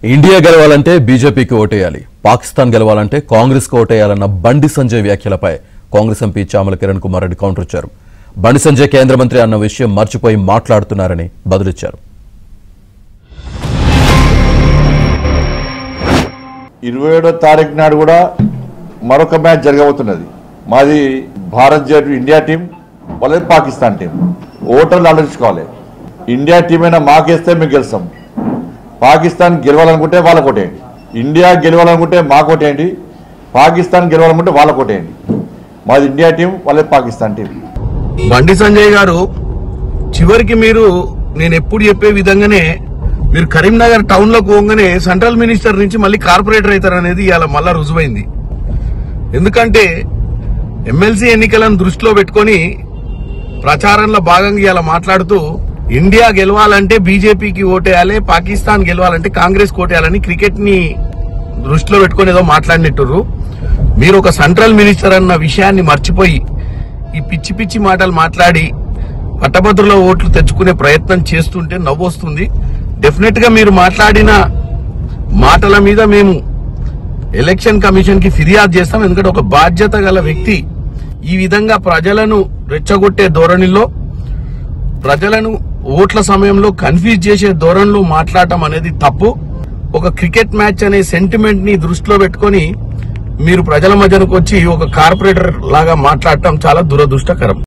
India గెలవాలంటే బీజేపీకి ఓటేయాలి, పాకిస్తాన్ గెలవాలంటే కాంగ్రెస్ కు ఓటేయాలన్న బండి సంజయ్ వ్యాఖ్యలపై కాంగ్రెస్ ఎంపీ చామల కిరణ్ కుమార్ రెడ్డి కౌంటర్ ఇచ్చారు. బండి సంజయ్ కేంద్ర మంత్రి అన్న విషయం మర్చిపోయి మాట్లాడుతున్నారని బదులిచ్చారు. 27వ తారీఖు నాడు కూడా మరొక మ్యాచ్ జరగబోతున్నది. మాది భారత్ జట్టు ఇండియా టీం, వాళ్ళది పాకిస్తాన్ టీం. ఓటర్లు ఆలోచించుకోవాలి. ఇండియా టీం అయినా మాకేస్తే మేము గెలుస్తాం. పాకిస్తాన్ గెలవాలనుకుంటే వాళ్ళకు ఓటేయండి. ఇండియా గెలవాలనుకుంటే మాకు ఓటేయండి. పాకిస్తాన్ గెలవాలనుకుంటే వాళ్ళకు ఓటేయండి. మాది ఇండియా టీం, వాళ్ళది పాకిస్తాన్ టీం. బండి సంజయ్ గారు చివరికి మీరు నేను ఎప్పుడు చెప్పే విధంగానే మీరు కరీంనగర్ టౌన్ లోకి పోగానే సెంట్రల్ మినిస్టర్ నుంచి మళ్ళీ కార్పొరేటర్ అవుతారు అనేది ఇవాళ మళ్ళా రుజువైంది. ఎందుకంటే ఎమ్మెల్సీ ఎన్నికలను దృష్టిలో పెట్టుకుని ప్రచారంలో భాగంగా ఇలా మాట్లాడుతూ ఇండియా గెలవాలంటే బీజేపీకి ఓటేయాలి, పాకిస్తాన్ గెలవాలంటే కాంగ్రెస్ ఓటేయాలని క్రికెట్ ని దృష్టిలో పెట్టుకుని ఏదో మాట్లాడినట్టు మీరు ఒక సెంట్రల్ మినిస్టర్ అన్న విషయాన్ని మర్చిపోయి ఈ పిచ్చి పిచ్చి మాటలు మాట్లాడి పట్టభద్రుల ఓట్లు తెచ్చుకునే ప్రయత్నం చేస్తుంటే నవ్వొస్తుంది. డెఫినెట్ గా మీరు మాట్లాడిన మాటల మీద మేము ఎలక్షన్ కమిషన్ కి ఫిర్యాదు చేస్తాం. ఎందుకంటే ఒక బాధ్యత గల వ్యక్తి ఈ విధంగా ప్రజలను రెచ్చగొట్టే ధోరణిలో, ప్రజలను ఓట్ల సమయంలో కన్ఫ్యూజ్ చేసే ధోరణిలో మాట్లాడటం అనేది తప్పు. ఒక క్రికెట్ మ్యాచ్ అనే సెంటిమెంట్ ని దృష్టిలో పెట్టుకుని మీరు ప్రజల మధ్యకు వచ్చి ఒక కార్పొరేటర్ లాగా మాట్లాడటం చాలా దురదృష్టకరం.